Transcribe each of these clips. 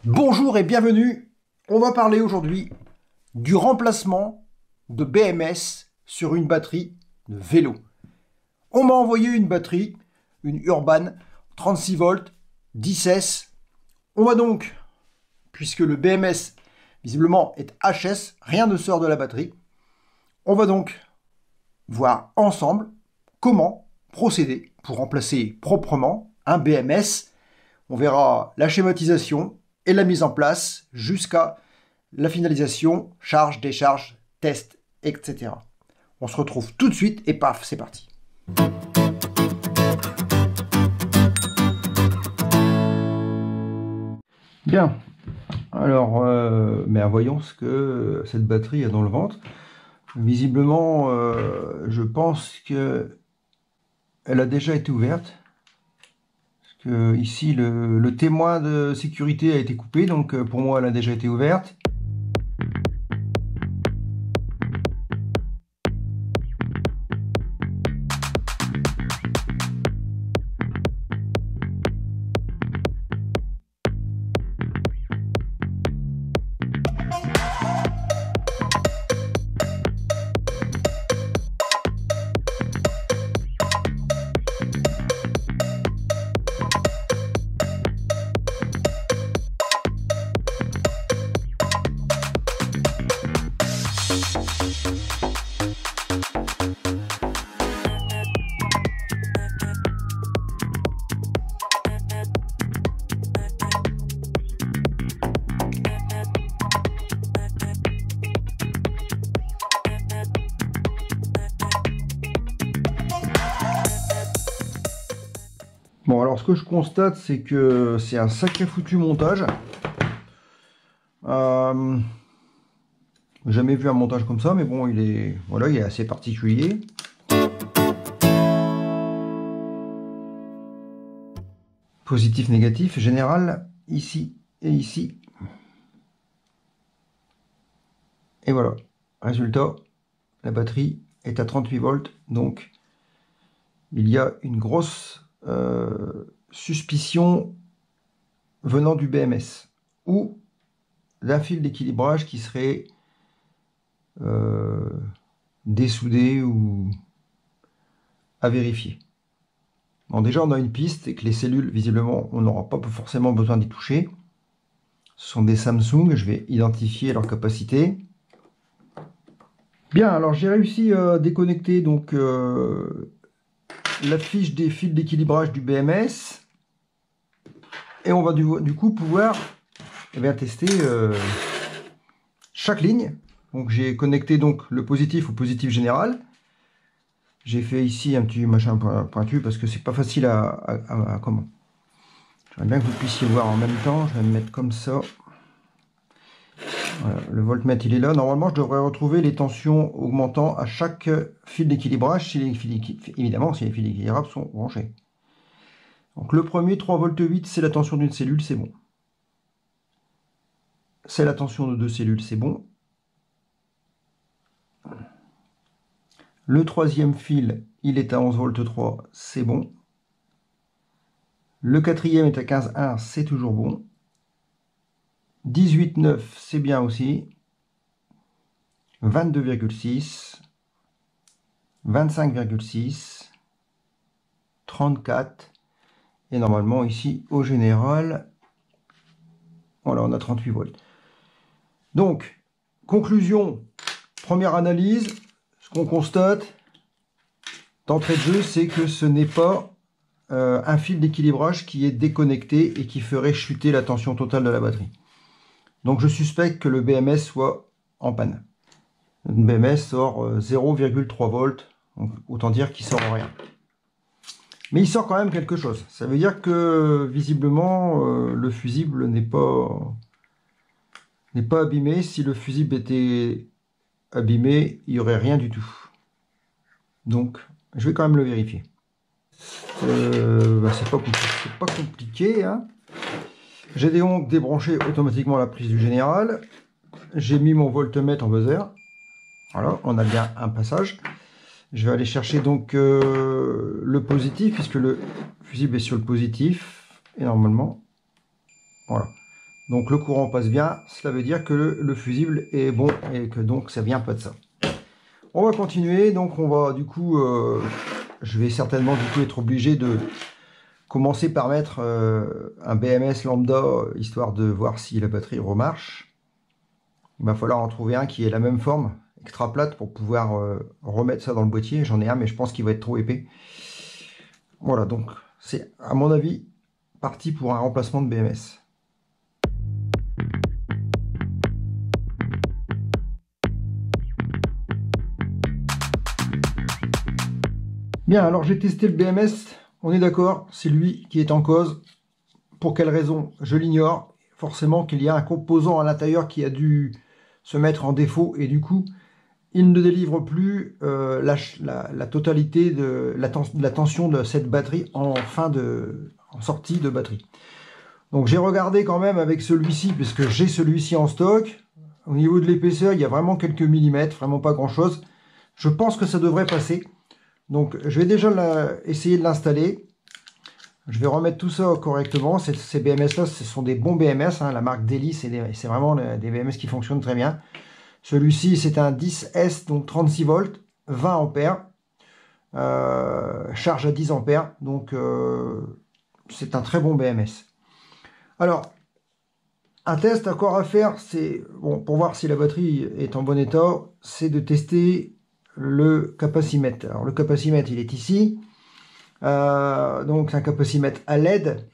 Bonjour et bienvenue. On va parler aujourd'hui du remplacement de BMS sur une batterie de vélo. On m'a envoyé une batterie, une Urban 36 volts, 10S. On va donc, puisque le BMS visiblement est HS, rien ne sort de la batterie. On va donc voir ensemble comment procéder pour remplacer proprement un BMS. On verra la schématisation et la mise en place jusqu'à la finalisation, charge, décharge, test, etc. On se retrouve tout de suite et paf, c'est parti. Bien, alors, voyons ce que cette batterie a dans le ventre. Visiblement, je pense que elle a déjà été ouverte. Parce que ici, le témoin de sécurité a été coupé, donc pour moi, elle a déjà été ouverte. Bon, alors ce que je constate, c'est que c'est un sacré foutu montage. Jamais vu un montage comme ça, mais bon, il est assez particulier. Positif, négatif, général, ici et ici. Et voilà, résultat, la batterie est à 38 volts, donc il y a une grosse suspicion venant du BMS ou d'un fil d'équilibrage qui serait dessoudé ou à vérifier. Bon, déjà on a une piste et que les cellules, visiblement, on n'aura pas forcément besoin d'y toucher. Ce sont des Samsung, je vais identifier leur capacité. Bien, alors j'ai réussi à déconnecter donc la fiche des fils d'équilibrage du BMS et on va du coup pouvoir tester chaque ligne. Donc j'ai connecté donc le positif au positif général. J'ai fait ici un petit machin pointu parce que c'est pas facile à comment. J'aimerais bien que vous puissiez voir en même temps. Je vais me mettre comme ça. Voilà, le voltmètre il est là. Normalement je devrais retrouver les tensions augmentant à chaque fil d'équilibrage évidemment si les fils d'équilibrage sont branchés. Donc le premier 3,8 V, c'est la tension d'une cellule, c'est bon. C'est la tension de deux cellules, c'est bon. Le troisième fil, il est à 11 volts 3, c'est bon. Le quatrième est à 15,1, c'est toujours bon. 18,9, c'est bien aussi. 22,6. 25,6. 34. Et normalement ici, au général, voilà, on a 38 volts. Donc, conclusion, première analyse, ce qu'on constate d'entrée de jeu, c'est que ce n'est pas un fil d'équilibrage qui est déconnecté et qui ferait chuter la tension totale de la batterie. Donc je suspecte que le BMS soit en panne. Le BMS sort 0,3 volts, donc autant dire qu'il sort rien. Mais il sort quand même quelque chose. Ça veut dire que visiblement le fusible n'est pas abîmé. Si le fusible était abîmé, il n'y aurait rien du tout. Donc je vais quand même le vérifier. C'est pas compliqué. Hein. J'ai donc débranché automatiquement la prise du général. J'ai mis mon voltmètre en buzzer. Voilà, on a bien un passage. Je vais aller chercher donc le positif, puisque le fusible est sur le positif. Et normalement, voilà. Donc le courant passe bien, cela veut dire que le fusible est bon et que donc ça vient pas de ça. On va continuer, donc on va du coup, je vais certainement du coup être obligé de commencer par mettre un BMS lambda, histoire de voir si la batterie remarche. Il va falloir en trouver un qui ait la même forme, extra plate, pour pouvoir remettre ça dans le boîtier. J'en ai un, mais je pense qu'il va être trop épais. Voilà, donc c'est à mon avis parti pour un remplacement de BMS. Bien, alors j'ai testé le BMS, on est d'accord, c'est lui qui est en cause. Pour quelle raison? Je l'ignore. Forcément qu'il y a un composant à l'intérieur qui a dû se mettre en défaut et du coup, il ne délivre plus la totalité de la tension de cette batterie en sortie de batterie. Donc j'ai regardé quand même avec celui-ci, puisque j'ai celui-ci en stock. Au niveau de l'épaisseur, il y a vraiment quelques millimètres, vraiment pas grand-chose. Je pense que ça devrait passer. Donc je vais déjà essayer de l'installer. Je vais remettre tout ça correctement. Ces BMS là, ce sont des bons BMS, hein. La marque Deli, c'est vraiment des BMS qui fonctionnent très bien. Celui-ci, c'est un 10S, donc 36 volts, 20 ampères, charge à 10 ampères. Donc c'est un très bon BMS. Alors, un test encore à faire, c'est bon, pour voir si la batterie est en bon état, c'est de tester le capacimètre. Alors le capacimètre, il est ici. Donc c'est un capacimètre à LED.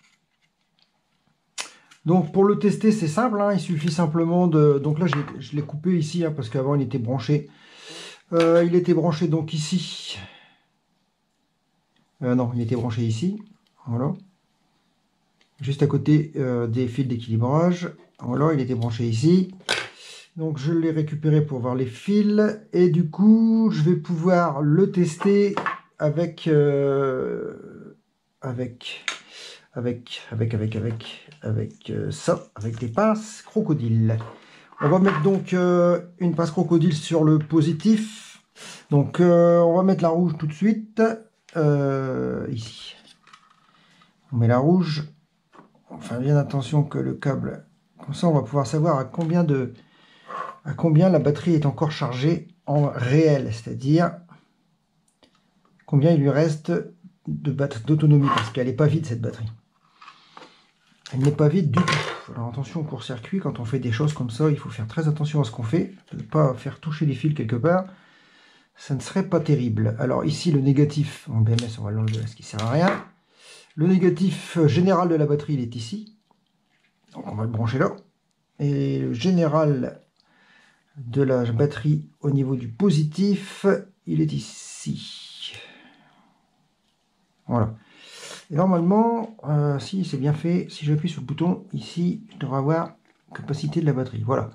Donc pour le tester, c'est simple, hein, il suffit simplement de... Donc là, je l'ai coupé ici, hein, parce qu'avant, il était branché. Il était branché donc ici. Non, il était branché ici. Voilà. Juste à côté des fils d'équilibrage. Voilà, il était branché ici. Donc je l'ai récupéré pour voir les fils. Et du coup, je vais pouvoir le tester avec ça, avec des pinces crocodile. On va mettre donc une pince crocodile sur le positif. Donc on va mettre la rouge tout de suite. Ici. On met la rouge. Enfin bien attention que le câble... Comme ça on va pouvoir savoir à combien la batterie est encore chargée en réel. C'est-à-dire combien il lui reste d'autonomie. Parce qu'elle n'est pas vide cette batterie. Elle n'est pas vide du tout. Alors attention au court-circuit, quand on fait des choses comme ça, il faut faire très attention à ce qu'on fait. Ne pas faire toucher les fils quelque part. Ça ne serait pas terrible. Alors ici, le négatif, en BMS, on va l'enlever parce qu'il ne sert à rien. Le négatif général de la batterie, il est ici. Donc on va le brancher là. Et le général de la batterie au niveau du positif, il est ici. Voilà. Et normalement, si c'est bien fait, si j'appuie sur le bouton, ici, je devrais avoir capacité de la batterie. Voilà.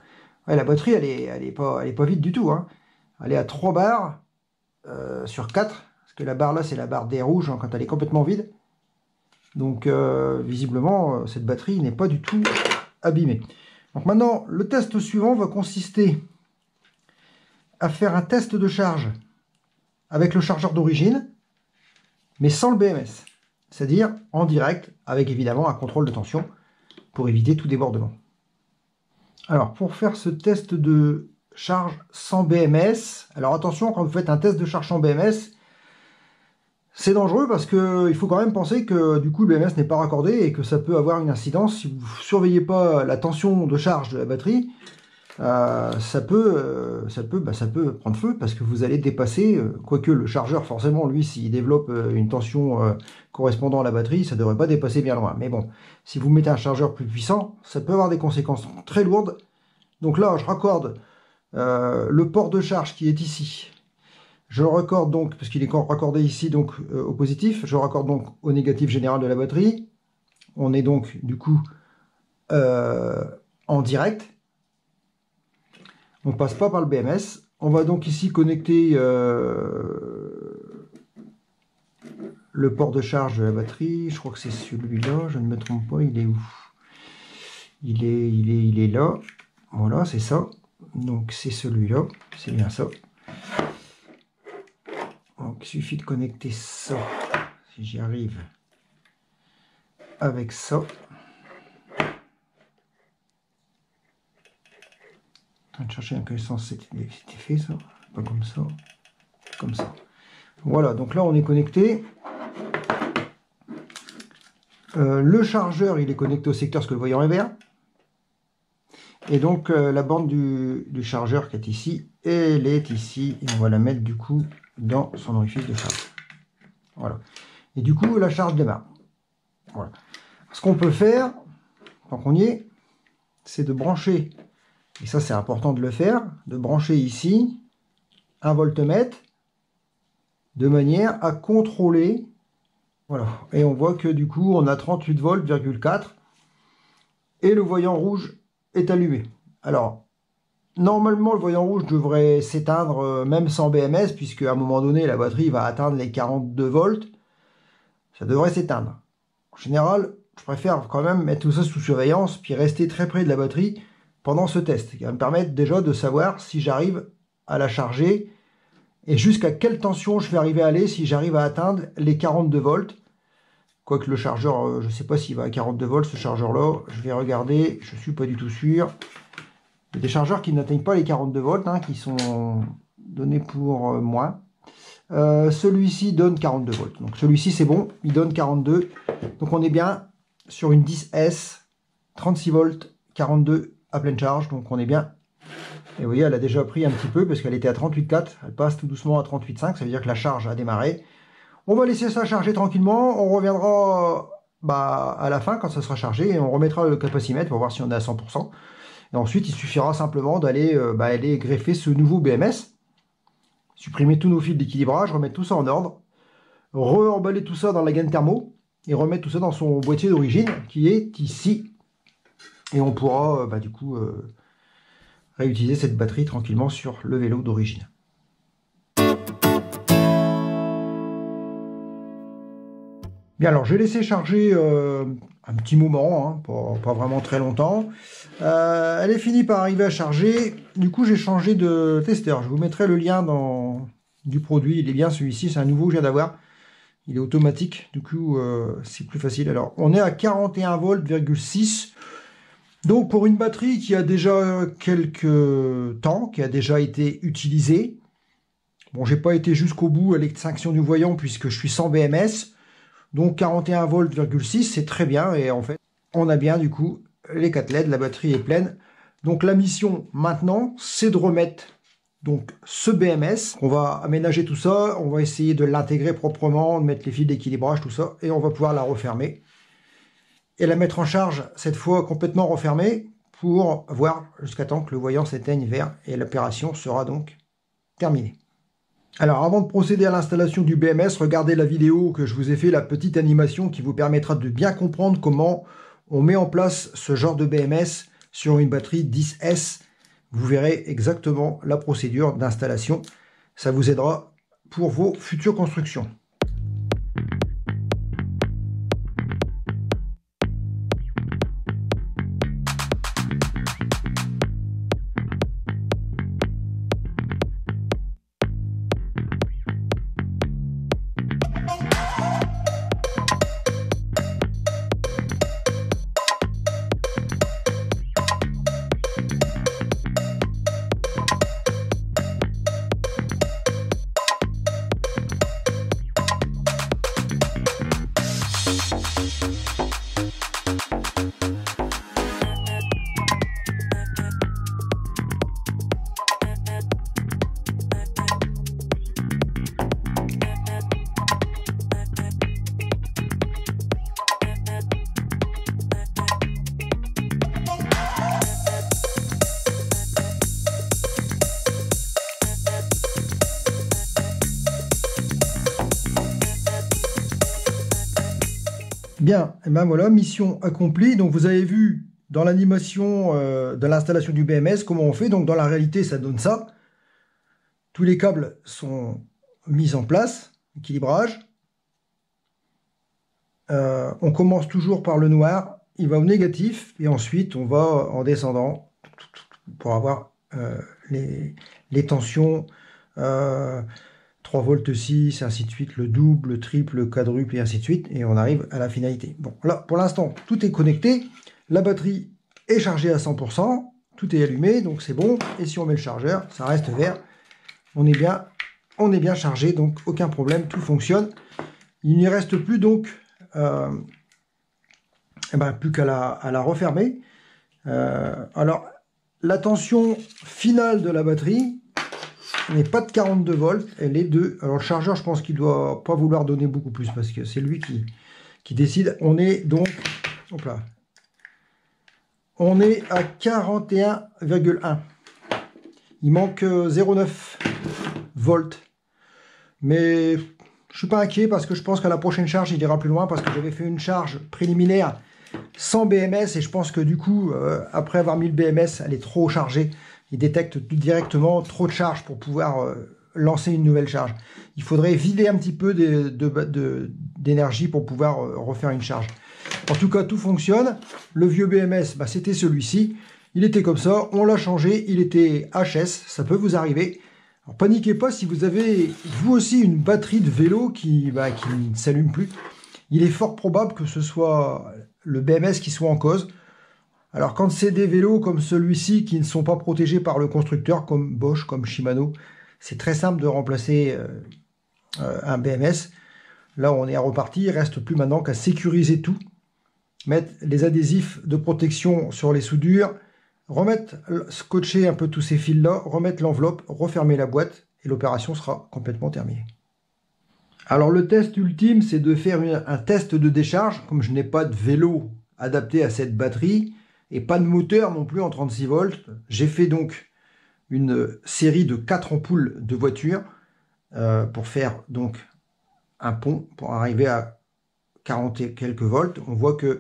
Ouais, la batterie, elle est pas vide du tout, hein. Elle est à 3 barres sur 4. Parce que la barre là, c'est la barre des rouges, hein, quand elle est complètement vide. Donc, visiblement, cette batterie n'est pas du tout abîmée. Donc maintenant, le test suivant va consister à faire un test de charge avec le chargeur d'origine, mais sans le BMS. C'est-à-dire en direct, avec évidemment un contrôle de tension pour éviter tout débordement. Alors, pour faire ce test de charge sans BMS, alors attention, quand vous faites un test de charge sans BMS, c'est dangereux parce qu'il faut quand même penser que du coup le BMS n'est pas raccordé et que ça peut avoir une incidence. Si vous ne surveillez pas la tension de charge de la batterie, ça peut prendre feu parce que vous allez dépasser, quoique le chargeur forcément lui s'il développe une tension correspondant à la batterie, ça ne devrait pas dépasser bien loin. Mais bon, si vous mettez un chargeur plus puissant, ça peut avoir des conséquences très lourdes. Donc là je raccorde le port de charge qui est ici. Je le raccorde donc, parce qu'il est raccordé ici donc au positif, je le raccorde donc au négatif général de la batterie. On est donc du coup en direct. On ne passe pas par le BMS. On va donc ici connecter le port de charge de la batterie. Je crois que c'est celui-là, je ne me trompe pas, il est où? Il est là. Voilà, c'est ça. Donc c'est celui-là, c'est bien ça. Donc il suffit de connecter ça, si j'y arrive, avec ça. train de chercher dans quel sens c'était fait ça. Pas comme ça. Comme ça. Voilà, donc là on est connecté. Le chargeur il est connecté au secteur parce que le voyant est vert. Et donc la borne du chargeur qui est ici, elle est ici. Et on va la mettre du coup dans son orifice de charge. Voilà. Et du coup la charge démarre. Voilà. Ce qu'on peut faire, tant qu'on y est, c'est de brancher, et ça c'est important de le faire, de brancher ici un voltmètre de manière à contrôler. Voilà. Et on voit que du coup on a 38 volts,4 et le voyant rouge est allumé. Alors normalement le voyant rouge devrait s'éteindre même sans BMS, puisque à un moment donné la batterie va atteindre les 42 volts. Ça devrait s'éteindre. En général, je préfère quand même mettre tout ça sous surveillance, puis rester très près de la batterie pendant ce test, qui va me permettre déjà de savoir si j'arrive à la charger et jusqu'à quelle tension je vais arriver à aller si j'arrive à atteindre les 42 volts. Quoique le chargeur, je ne sais pas s'il va à 42 volts ce chargeur-là, je vais regarder, je ne suis pas du tout sûr. Il y a des chargeurs qui n'atteignent pas les 42 volts, hein, qui sont donnés pour moins. Celui-ci donne 42 volts. Donc celui-ci c'est bon, il donne 42. Donc on est bien sur une 10S, 36 volts, 42 à pleine charge. Donc on est bien. Et vous voyez, elle a déjà pris un petit peu parce qu'elle était à 38,4. Elle passe tout doucement à 38,5. Ça veut dire que la charge a démarré. On va laisser ça charger tranquillement. On reviendra à la fin quand ça sera chargé et on remettra le capacimètre pour voir si on est à 100%. Et ensuite, il suffira simplement d'aller aller greffer ce nouveau BMS. Supprimer tous nos fils d'équilibrage, remettre tout ça en ordre, re-emballer tout ça dans la gaine thermo et remettre tout ça dans son boîtier d'origine qui est ici. Et on pourra du coup réutiliser cette batterie tranquillement sur le vélo d'origine. Bien, alors je vais laisser charger un petit moment, hein, pas vraiment très longtemps. Elle est finie par arriver à charger. Du coup, j'ai changé de testeur. Je vous mettrai le lien du produit. Il est bien celui-ci, c'est un nouveau que je viens d'avoir. Il est automatique, du coup, c'est plus facile. Alors, on est à 41 volts,6. Donc, pour une batterie qui a déjà quelques temps, qui a déjà été utilisée. Bon, j'ai pas été jusqu'au bout à l'extinction du voyant puisque je suis sans BMS. Donc 41 volts,6, c'est très bien. Et en fait, on a bien du coup les 4 LED, la batterie est pleine. Donc la mission maintenant, c'est de remettre donc ce BMS. On va aménager tout ça, on va essayer de l'intégrer proprement, de mettre les fils d'équilibrage, tout ça. Et on va pouvoir la refermer. Et la mettre en charge, cette fois complètement refermée, pour voir jusqu'à temps que le voyant s'éteigne vert. Et l'opération sera donc terminée. Alors avant de procéder à l'installation du BMS, regardez la vidéo que je vous ai fait, la petite animation qui vous permettra de bien comprendre comment on met en place ce genre de BMS sur une batterie 10S. Vous verrez exactement la procédure d'installation. Ça vous aidera pour vos futures constructions. Bien, et ben voilà, mission accomplie. Donc vous avez vu dans l'animation de l'installation du BMS comment on fait. Donc dans la réalité, ça donne ça. Tous les câbles sont mis en place, équilibrage. On commence toujours par le noir, il va au négatif, et ensuite on va en descendant pour avoir les tensions. 3 volts 6, ainsi de suite, le double, le triple, le quadruple, et ainsi de suite, et on arrive à la finalité. Bon, là, pour l'instant, tout est connecté, la batterie est chargée à 100%, tout est allumé, donc c'est bon. Et si on met le chargeur, ça reste vert. On est bien chargé, donc aucun problème, tout fonctionne. Il n'y reste plus donc plus qu'à la refermer. Alors, la tension finale de la batterie n'est pas de 42 volts, elle est de... Alors le chargeur, je pense qu'il ne doit pas vouloir donner beaucoup plus, parce que c'est lui qui décide. On est donc... Hop là. On est à 41,1. Il manque 0,9 volts. Mais je ne suis pas inquiet, parce que je pense qu'à la prochaine charge, il ira plus loin, parce que j'avais fait une charge préliminaire sans BMS, et je pense que du coup, après avoir mis le BMS, elle est trop chargée. Il détecte directement trop de charge pour pouvoir lancer une nouvelle charge. Il faudrait vider un petit peu d'énergie pour pouvoir refaire une charge. En tout cas, tout fonctionne. Le vieux BMS, c'était celui-ci. Il était comme ça, on l'a changé, il était HS, ça peut vous arriver. Alors, paniquez pas si vous avez, vous aussi, une batterie de vélo qui ne s'allume plus. Il est fort probable que ce soit le BMS qui soit en cause. Alors quand c'est des vélos comme celui-ci qui ne sont pas protégés par le constructeur, comme Bosch, comme Shimano, c'est très simple de remplacer un BMS. Là on est reparti, il ne reste plus maintenant qu'à sécuriser tout, mettre les adhésifs de protection sur les soudures, scotcher un peu tous ces fils là, remettre l'enveloppe, refermer la boîte et l'opération sera complètement terminée. Alors le test ultime, c'est de faire un test de décharge. Comme je n'ai pas de vélo adapté à cette batterie et pas de moteur non plus en 36 volts, j'ai fait donc une série de 4 ampoules de voiture pour faire donc un pont pour arriver à 40 et quelques volts. On voit que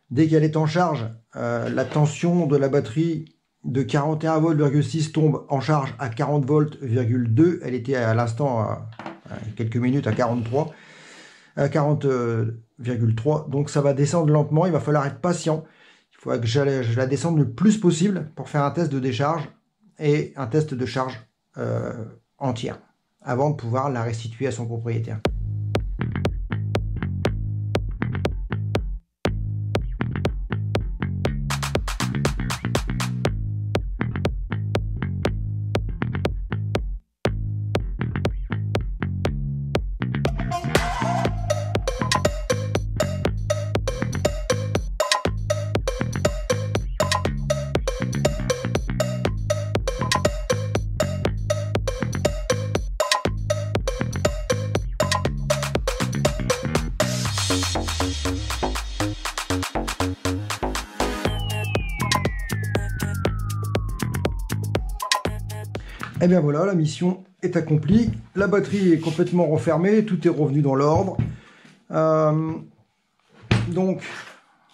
dès qu'elle est en charge, la tension de la batterie de 41 volts 6 tombe en charge à 40 volts,2. Elle était à l'instant à quelques minutes à 40,3. Donc ça va descendre lentement, il va falloir être patient. Il faut que je la descende le plus possible pour faire un test de décharge et un test de charge entière avant de pouvoir la restituer à son propriétaire. Et bien voilà, la mission est accomplie. La batterie est complètement refermée, tout est revenu dans l'ordre. Donc,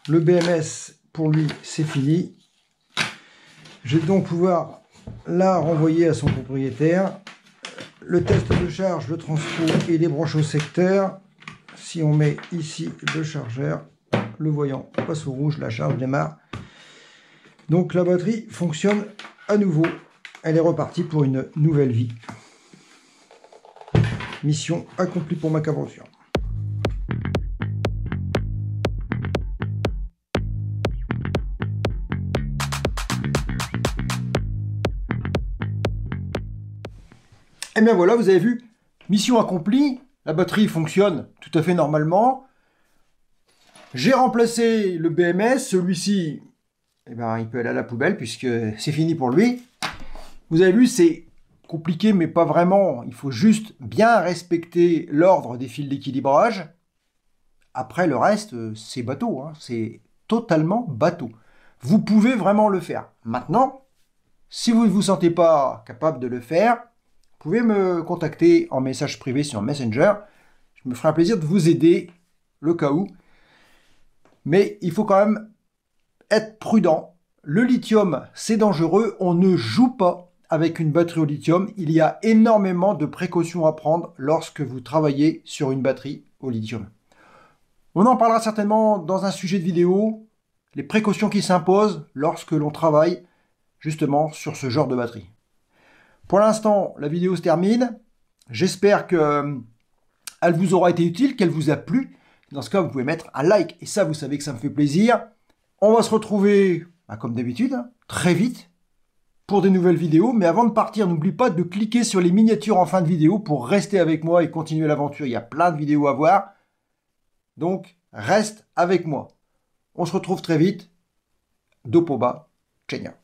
le BMS, pour lui, c'est fini. Je vais donc pouvoir la renvoyer à son propriétaire. Le test de charge, le transfo et les branches au secteur. Si on met ici le chargeur, le voyant passe au rouge, la charge démarre. Donc la batterie fonctionne à nouveau. Elle est repartie pour une nouvelle vie. Mission accomplie pour MacAventure. Et bien voilà, vous avez vu, mission accomplie. La batterie fonctionne tout à fait normalement. J'ai remplacé le BMS. Celui-ci, il peut aller à la poubelle puisque c'est fini pour lui. Vous avez vu, c'est compliqué, mais pas vraiment. Il faut juste bien respecter l'ordre des fils d'équilibrage. Après, le reste, c'est bateau. C'est totalement bateau. Vous pouvez vraiment le faire. Maintenant, si vous ne vous sentez pas capable de le faire, vous pouvez me contacter en message privé sur Messenger. Je me ferai un plaisir de vous aider, le cas où. Mais il faut quand même être prudent. Le lithium, c'est dangereux. On ne joue pas avec une batterie au lithium. Il y a énormément de précautions à prendre lorsque vous travaillez sur une batterie au lithium. On en parlera certainement dans un sujet de vidéo, les précautions qui s'imposent lorsque l'on travaille justement sur ce genre de batterie. Pour l'instant, la vidéo se termine. J'espère qu'elle vous aura été utile, qu'elle vous a plu. Dans ce cas, vous pouvez mettre un like. Et ça, vous savez que ça me fait plaisir. On va se retrouver, comme d'habitude, très vite pour des nouvelles vidéos. Mais avant de partir, n'oublie pas de cliquer sur les miniatures en fin de vidéo pour rester avec moi et continuer l'aventure. Il y a plein de vidéos à voir. Donc, reste avec moi. On se retrouve très vite. Dopoba, Kenya.